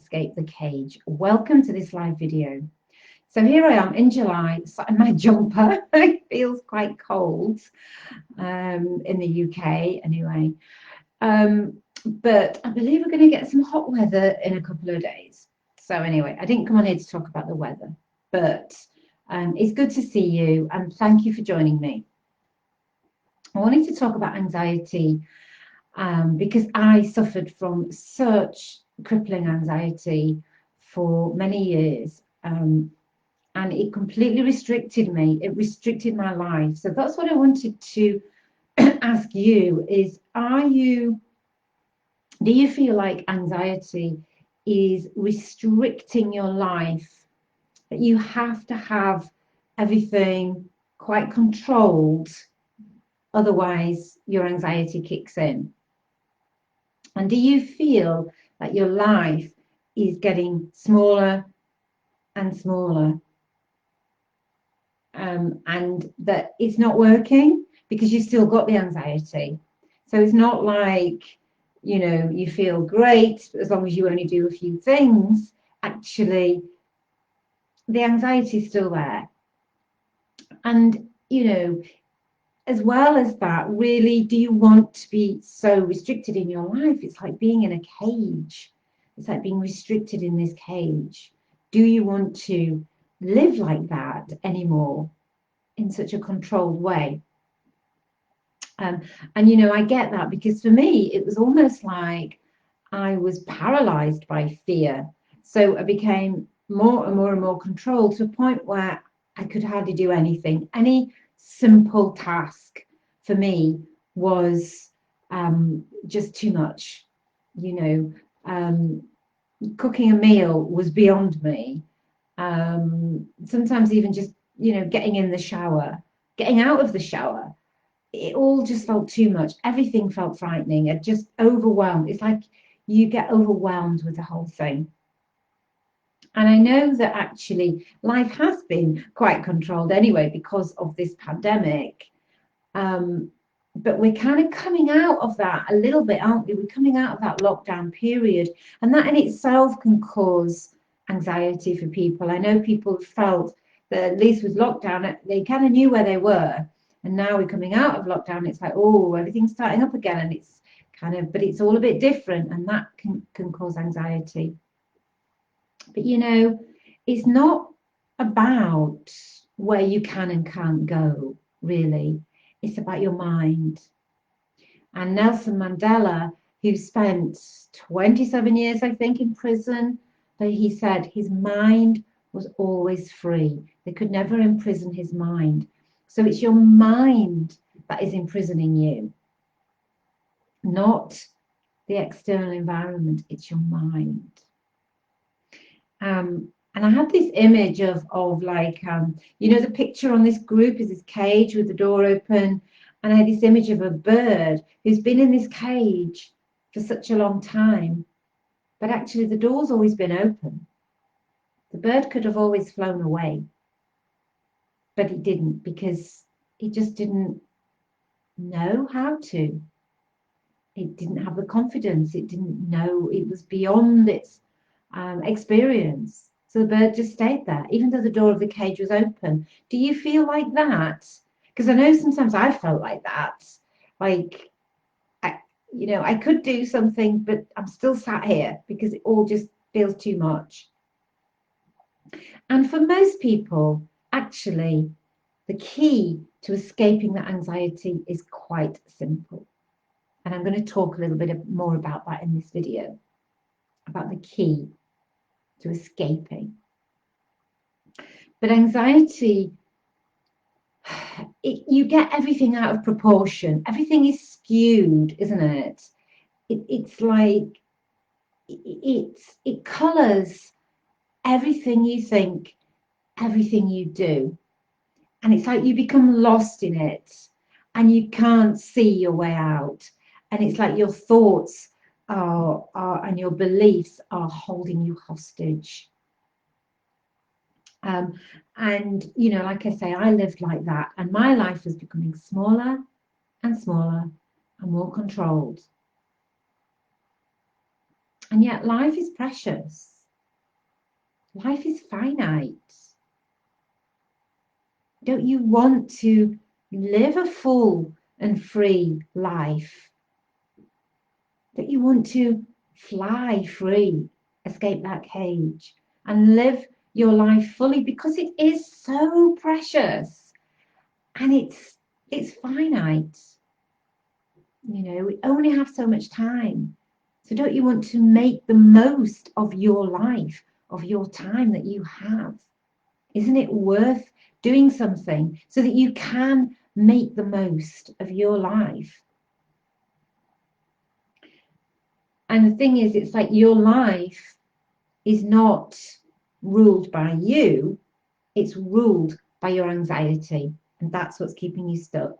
escape the cage. Welcome to this live video. So here I am in July, sat in my jumper. It feels quite cold in the UK anyway. But I believe we're going to get some hot weather in a couple of days. So anyway, I didn't come on here to talk about the weather, but it's good to see you and thank you for joining me. I wanted to talk about anxiety because I suffered from such crippling anxiety for many years, and it completely restricted me. It restricted my life. So that's what I wanted to ask you is, do you feel like anxiety is restricting your life, that you have to have everything quite controlled, otherwise your anxiety kicks in? And do you feel that your life is getting smaller and smaller, and that it's not working because you've still got the anxiety? So it's not like, you know, you feel great as long as you only do a few things. Actually, the anxiety is still there. And, you know, as well as that, really, do you want to be so restricted in your life? It's like being in a cage. It's like being restricted in this cage. Do you want to live like that anymore in such a controlled way? And, you know, I get that because for me, it was almost like I was paralyzed by fear. So I became more and more and more controlled to a point where I could hardly do anything. Any simple task for me was just too much. You know, cooking a meal was beyond me. Sometimes even just, you know, getting in the shower, getting out of the shower, it all just felt too much. Everything felt frightening. It just overwhelmed. It's like you get overwhelmed with the whole thing. And I know that actually life has been quite controlled anyway because of this pandemic. But we're kind of coming out of that a little bit, aren't we? We're coming out of that lockdown period. And that in itself can cause anxiety for people. I know people felt that at least with lockdown, they kind of knew where they were. And now we're coming out of lockdown. It's like, oh, everything's starting up again. And it's kind of, but it's all a bit different. And that can cause anxiety. But, you know, it's not about where you can and can't go, really. It's about your mind. And Nelson Mandela, who spent 27 years, I think, in prison, he said his mind was always free. They could never imprison his mind. So it's your mind that is imprisoning you, not the external environment. It's your mind. And I had this image of like, you know, the picture on this group is this cage with the door open. And I had this image of a bird who's been in this cage for such a long time. But actually, the door's always been open. The bird could have always flown away. But it didn't, because it just didn't know how to. It didn't have the confidence. It didn't know. It was beyond its experience. So the bird just stayed there, even though the door of the cage was open. Do you feel like that? Because I know sometimes I felt like that. Like, you know, I could do something, but I'm still sat here because it all just feels too much. And for most people, actually, the key to escaping that anxiety is quite simple. And I'm going to talk a little bit more about that in this video, about the key to escaping. But anxiety, you get everything out of proportion. Everything is skewed, isn't it? It's like it colors everything you think, everything you do, and it's like you become lost in it, and you can't see your way out. And it's like your thoughts are and your beliefs are holding you hostage. And, you know, like I say, I lived like that, and my life was becoming smaller and smaller and more controlled. And yet life is precious. Life is finite. Don't you want to live a full and free life? Don't you want to fly free, escape that cage, and live your life fully? Because it is so precious and it's finite. You know, we only have so much time. So don't you want to make the most of your life, of your time that you have? Isn't it worth doing something so that you can make the most of your life? And the thing is, it's like your life is not ruled by you, it's ruled by your anxiety. And that's what's keeping you stuck.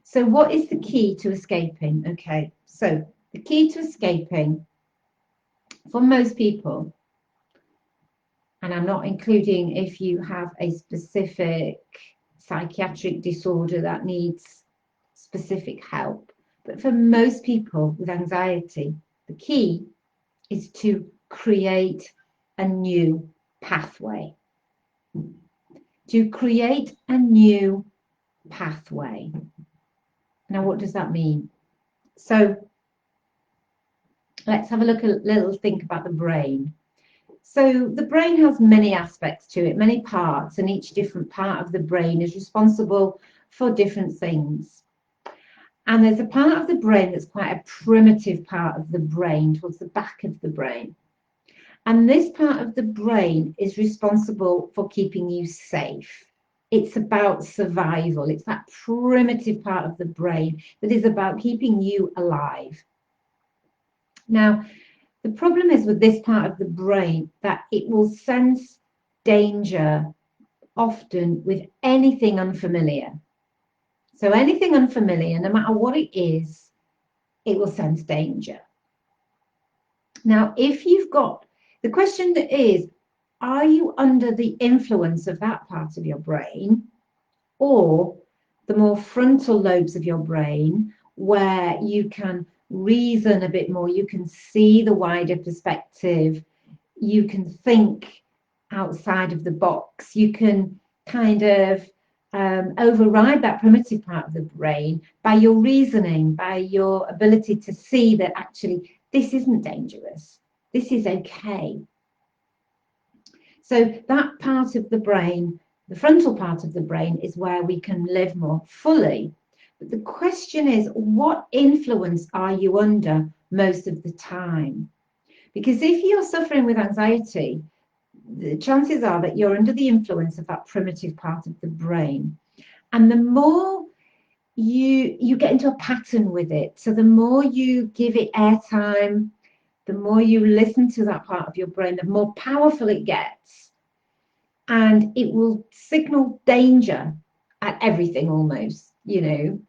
So what is the key to escaping? Okay, so the key to escaping for most people, and I'm not including if you have a specific psychiatric disorder that needs specific help, but for most people with anxiety, the key is to create a new pathway. To create a new pathway. Now, what does that mean? So let's have a little think about the brain. So the brain has many aspects to it, many parts, and each different part of the brain is responsible for different things. And there's a part of the brain that's quite a primitive part of the brain, towards the back of the brain. And this part of the brain is responsible for keeping you safe. It's about survival. It's that primitive part of the brain that is about keeping you alive. Now, the problem is with this part of the brain that it will sense danger often with anything unfamiliar. So anything unfamiliar, no matter what it is, it will sense danger. Now, if you've got, the question is, are you under the influence of that part of your brain or the more frontal lobes of your brain where you can reason a bit more, you can see the wider perspective, you can think outside of the box, you can kind of override that primitive part of the brain by your reasoning, by your ability to see that actually this isn't dangerous, this is okay. So that part of the brain, the frontal part of the brain, is where we can live more fully. But the question is, what influence are you under most of the time? Because if you're suffering with anxiety, the chances are that you're under the influence of that primitive part of the brain. And the more you get into a pattern with it, so the more you give it airtime, the more you listen to that part of your brain, the more powerful it gets. And it will signal danger at everything almost, you know.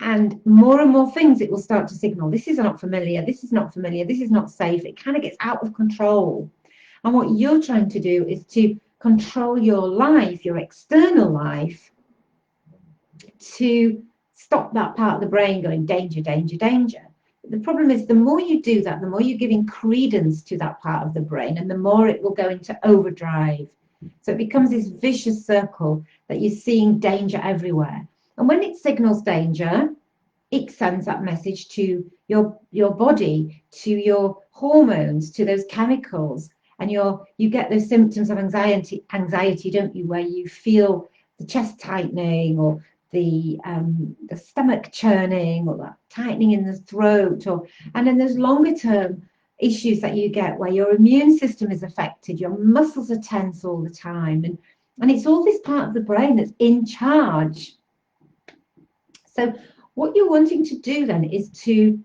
And more things it will start to signal. This is not familiar, this is not familiar, this is not safe. It kind of gets out of control. And what you're trying to do is to control your life, your external life, to stop that part of the brain going danger, danger, danger. But the problem is the more you do that, the more you're giving credence to that part of the brain and the more it will go into overdrive. So it becomes this vicious circle that you're seeing danger everywhere. And when it signals danger, it sends that message to your body, to your hormones, to those chemicals, and you get those symptoms of anxiety, don't you, where you feel the chest tightening or the stomach churning or that tightening in the throat, and then there's longer term issues that you get where your immune system is affected, your muscles are tense all the time, and it's all this part of the brain that's in charge. So what you're wanting to do then is to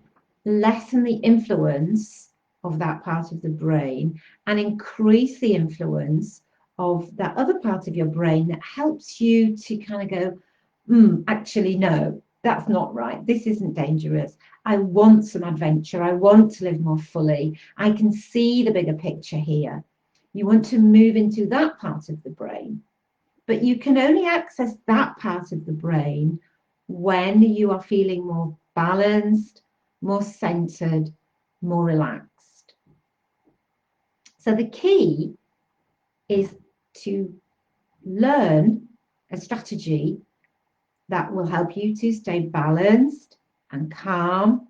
lessen the influence of that part of the brain and increase the influence of that other part of your brain that helps you to kind of go, actually, no, that's not right. This isn't dangerous. I want some adventure. I want to live more fully. I can see the bigger picture here. You want to move into that part of the brain. But you can only access that part of the brain when you are feeling more balanced, more centered, more relaxed. So the key is to learn a strategy that will help you to stay balanced and calm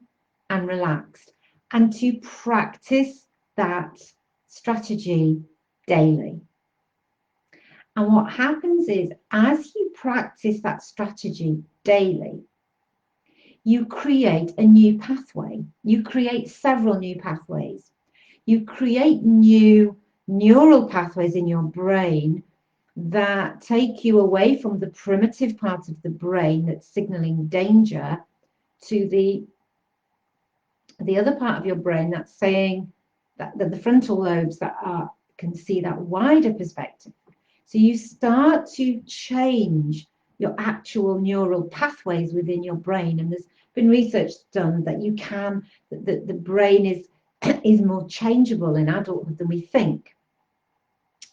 and relaxed, and to practice that strategy daily. And what happens is, as you practice that strategy daily, you create a new pathway. You create several new pathways. You create new neural pathways in your brain that take you away from the primitive part of the brain that's signaling danger to the other part of your brain that's saying that the frontal lobes that can see that wider perspective. So you start to change your actual neural pathways within your brain, and there's been research done that you can, that the brain is more changeable in adulthood than we think.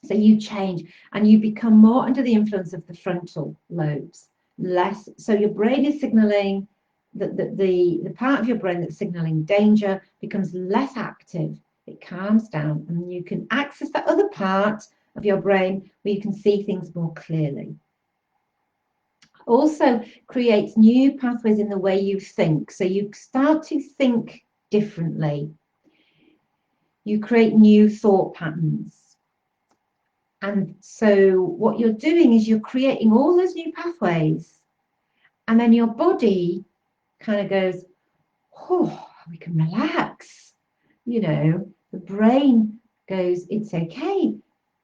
So you change and you become more under the influence of the frontal lobes, less. So your brain is signaling that the part of your brain that's signaling danger becomes less active. It calms down, and you can access that other part of your brain where you can see things more clearly. Also creates new pathways in the way you think. So you start to think differently. You create new thought patterns. And so what you're doing is you're creating all those new pathways, and then your body kind of goes, oh, we can relax. You know, the brain goes, it's okay.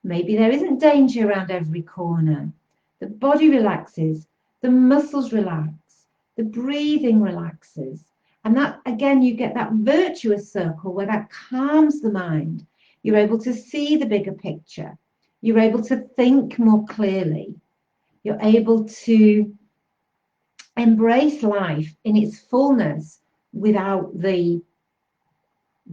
Maybe there isn't danger around every corner. The body relaxes, the muscles relax, the breathing relaxes. And that, again, you get that virtuous circle where that calms the mind. You're able to see the bigger picture. You're able to think more clearly. You're able to embrace life in its fullness without the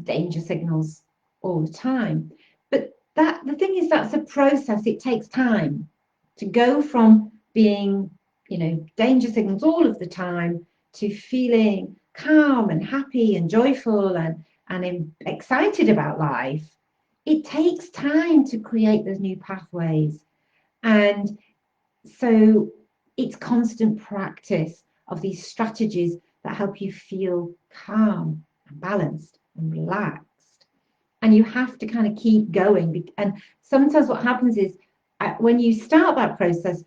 danger signals all the time. But the thing is, that's a process. It takes time to go from being, danger signals all of the time to feeling calm and happy and joyful and excited about life. It takes time to create those new pathways. And so it's constant practice of these strategies that help you feel calm and balanced and relaxed. And you have to kind of keep going. And sometimes what happens is when you start that process,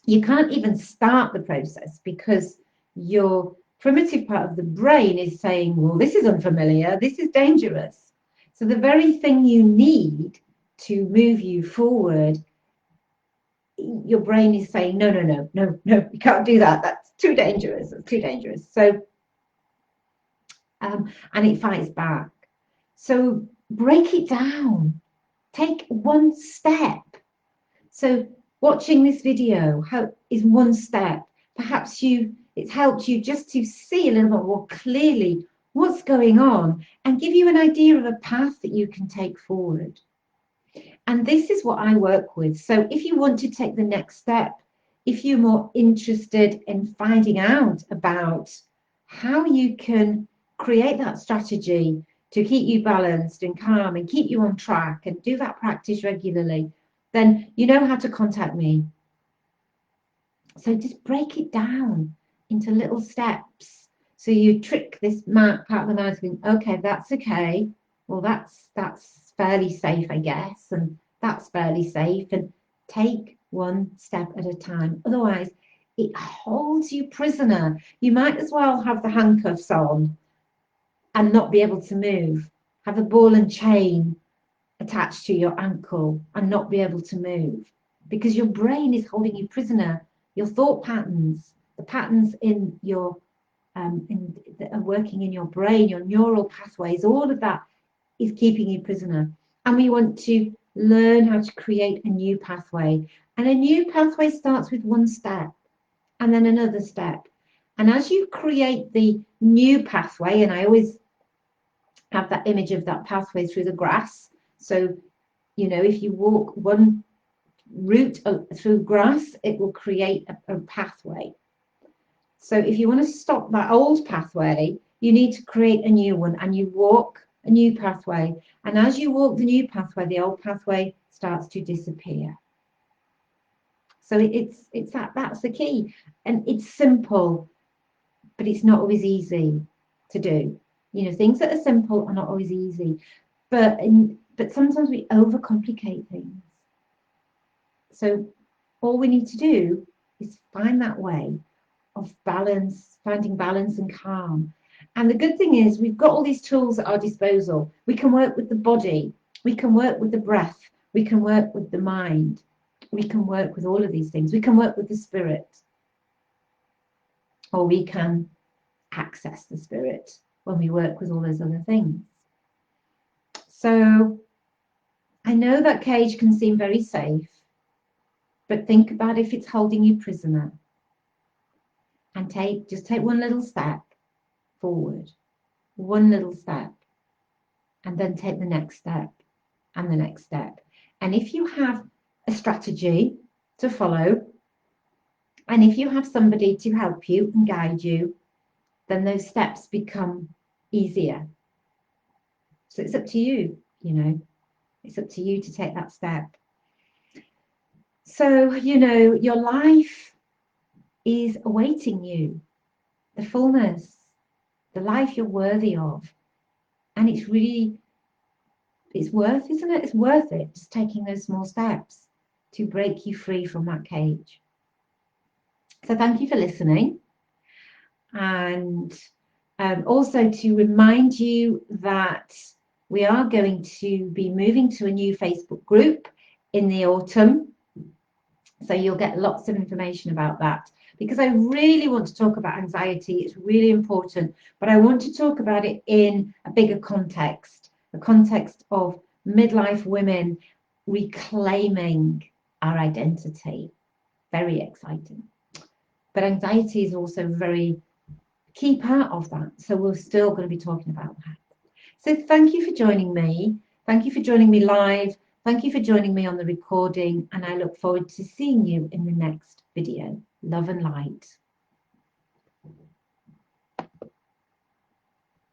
you can't even start the process because your primitive part of the brain is saying, well, this is unfamiliar, this is dangerous. So the very thing you need to move you forward, your brain is saying, no, you can't do that. That's too dangerous. It's too dangerous. So, and it fights back. So break it down. Take one step. So watching this video is one step. Perhaps it's helped you just to see a little bit more clearly what's going on and give you an idea of a path that you can take forward. And this is what I work with. So if you want to take the next step, if you're more interested in finding out about how you can create that strategy to keep you balanced and calm and keep you on track and do that practice regularly, then you know how to contact me. So just break it down into little steps. So you trick this part of the mind thinking, okay, that's okay. Well, that's fairly safe, I guess, and that's fairly safe, and take one step at a time. Otherwise, it holds you prisoner. You might as well have the handcuffs on and not be able to move. Have a ball and chain attached to your ankle and not be able to move, because your brain is holding you prisoner. Your thought patterns, the patterns in your that are working in your brain, your neural pathways, all of that is keeping you prisoner. And we want to learn how to create a new pathway. And a new pathway starts with one step and then another step. And as you create the new pathway, and I always have that image of that pathway through the grass. So, if you walk one route through grass, it will create a pathway. So if you want to stop that old pathway, you need to create a new one, and you walk a new pathway. And as you walk the new pathway, the old pathway starts to disappear. So it's that's the key. And it's simple, but it's not always easy to do. You know, things that are simple are not always easy. But sometimes we overcomplicate things. So all we need to do is find that way of balance, finding balance and calm. And the good thing is we've got all these tools at our disposal. We can work with the body, we can work with the breath, we can work with the mind, we can work with all of these things. We can work with the spirit, or we can access the spirit when we work with all those other things. So I know that cage can seem very safe, but think about if it's holding you prisoner, and just take one little step forward, one little step, and then take the next step and the next step. And if you have a strategy to follow, and if you have somebody to help you and guide you, then those steps become easier. So it's up to you, you know, it's up to you to take that step. So, you know, your life is awaiting you, the fullness, the life you're worthy of. And it's really, it's worth, isn't it? It's worth it, just taking those small steps to break you free from that cage. So thank you for listening. And also to remind you that we are going to be moving to a new Facebook group in the autumn. So you'll get lots of information about that, because I really want to talk about anxiety. It's really important, but I want to talk about it in a bigger context, the context of midlife women reclaiming our identity. Very exciting. But anxiety is also a very key part of that. So we're still going to be talking about that. So thank you for joining me. Thank you for joining me live. Thank you for joining me on the recording, and I look forward to seeing you in the next video. Love and light.